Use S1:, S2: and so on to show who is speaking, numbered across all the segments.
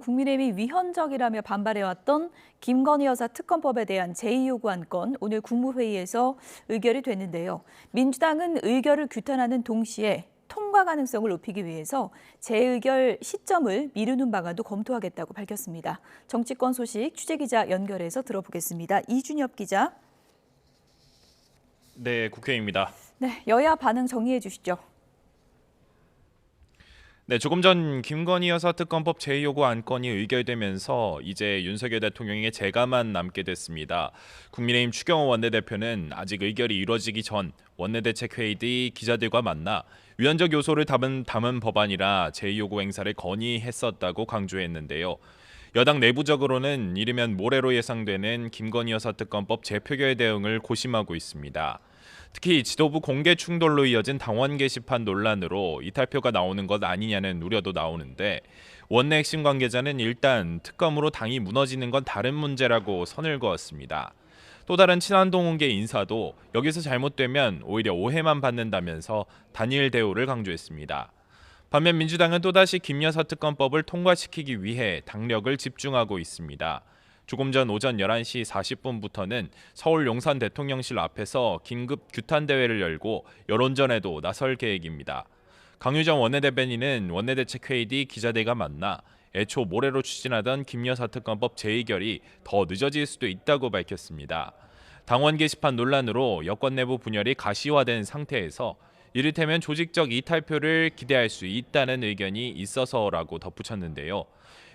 S1: 국민의힘이 위헌적이라며 반발해왔던 김건희 여사 특검법에 대한 제2요구 안건 오늘 국무회의에서 의결이 됐는데요. 민주당은 의결을 규탄하는 동시에 통과 가능성을 높이기 위해서 재의결 시점을 미루는 방안도 검토하겠다고 밝혔습니다. 정치권 소식 취재기자 연결해서 들어보겠습니다. 이준엽 기자.
S2: 네, 국회입니다.
S1: 네, 여야 반응 정리해 주시죠.
S2: 네, 조금 전 김건희 여사 특검법 제2요구 안건이 의결되면서 이제 윤석열 대통령의 재가만 남게 됐습니다. 국민의힘 추경호 원내대표는 아직 의결이 이루어지기 전 원내대책회의 뒤 기자들과 만나 위헌적 요소를 담은 법안이라 제2요구 행사를 건의했었다고 강조했는데요. 여당 내부적으로는 이르면 모레로 예상되는 김건희 여사 특검법 재표결 대응을 고심하고 있습니다. 특히 지도부 공개 충돌로 이어진 당원 게시판 논란으로 이탈표가 나오는 것 아니냐는 우려도 나오는데 원내 핵심 관계자는 일단 특검으로 당이 무너지는 건 다른 문제라고 선을 그었습니다. 또 다른 친한동훈계 인사도 여기서 잘못되면 오히려 오해만 받는다면서 단일 대우를 강조했습니다. 반면 민주당은 또다시 김 여사 특검법을 통과시키기 위해 당력을 집중하고 있습니다. 조금 전 오전 11시 40분부터는 서울 용산 대통령실 앞에서 긴급 규탄 대회를 열고 여론전에도 나설 계획입니다. 강유정 원내대변인은 원내대책회의 뒤 기자들과 만나 애초 모레로 추진하던 김 여사 특검법 재의결이 더 늦어질 수도 있다고 밝혔습니다. 당원 게시판 논란으로 여권 내부 분열이 가시화된 상태에서 이를테면 조직적 이탈표를 기대할 수 있다는 의견이 있어서라고 덧붙였는데요.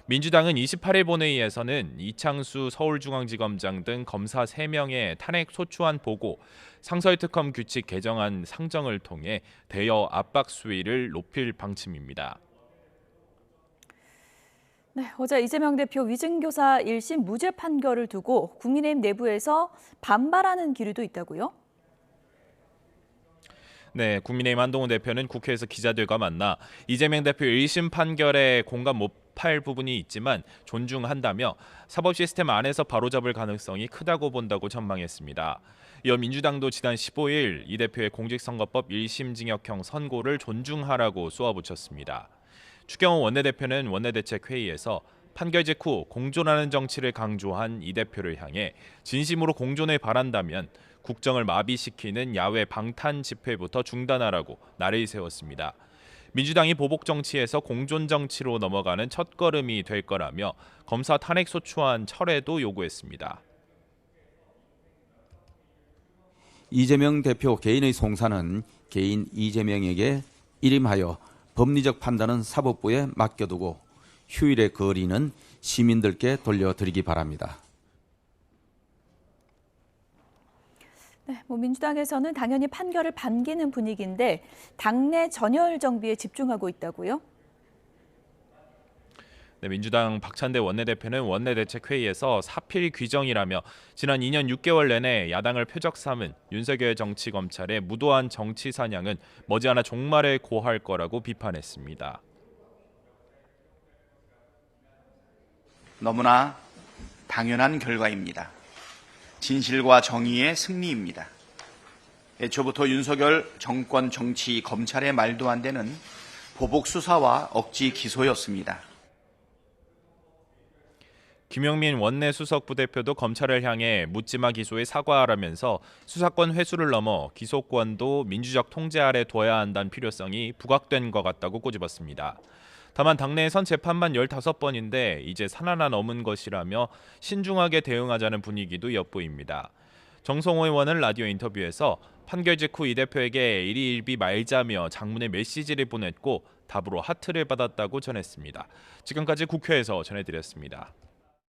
S2: 민주당은 28일 본회의에서는 이창수 서울중앙지검장 등 검사 3명의 탄핵 소추안 보고 상설특검 규칙 개정안 상정을 통해 대여 압박 수위를 높일 방침입니다.
S1: 네, 어제 이재명 대표 위증교사 1심 무죄 판결을 두고 국민의힘 내부에서 반발하는 기류도 있다고요?
S2: 네, 국민의힘 한동훈 대표는 국회에서 기자들과 만나 이재명 대표 1심 판결에 공감 못할 부분이 있지만 존중한다며 사법 시스템 안에서 바로잡을 가능성이 크다고 본다고 전망했습니다. 이어 민주당도 지난 15일 이 대표의 공직선거법 1심 징역형 선고를 존중하라고 쏘아붙였습니다. 추경호 원내대표는 원내대책회의에서 판결 직후 공존하는 정치를 강조한 이 대표를 향해 진심으로 공존을 바란다면 국정을 마비시키는 야외 방탄 집회부터 중단하라고 날을 세웠습니다. 민주당이 보복 정치에서 공존 정치로 넘어가는 첫걸음이 될 거라며 검사 탄핵 소추안 철회도 요구했습니다.
S3: 이재명 대표 개인의 송사는 개인 이재명에게 일임하여 법리적 판단은 사법부에 맡겨두고 휴일의 거리는 시민들께 돌려드리기 바랍니다.
S1: 네, 민주당에서는 당연히 판결을 반기는 분위기인데 당내 전열 정비에 집중하고 있다고요?
S2: 네, 민주당 박찬대 원내대표는 원내대책회의에서 사필 규정이라며 지난 2년 6개월 내내 야당을 표적 삼은 윤석열 정치검찰의 무도한 정치 사냥은 머지않아 종말을 고할 거라고 비판했습니다.
S4: 너무나 당연한 결과입니다. 진실과 정의의 승리입니다. 애초부터 윤석열 정권 정치 검찰의 말도 안 되는 보복 수사와 억지 기소였습니다.
S2: 김용민 원내 수석 부대표도 검찰을 향해 묻지마 기소에 사과하라면서 수사권 회수를 넘어 기소권도 민주적 통제 아래 둬야 한다는 필요성이 부각된 것 같다고 꼬집었습니다. 다만 당내에선 재판만 15번인데 이제 산하나 넘은 것이라며 신중하게 대응하자는 분위기도 엿보입니다. 정성호 의원은 라디오 인터뷰에서 판결 직후 이 대표에게 일희일비 말자며 장문의 메시지를 보냈고 답으로 하트를 받았다고 전했습니다. 지금까지 국회에서 전해드렸습니다.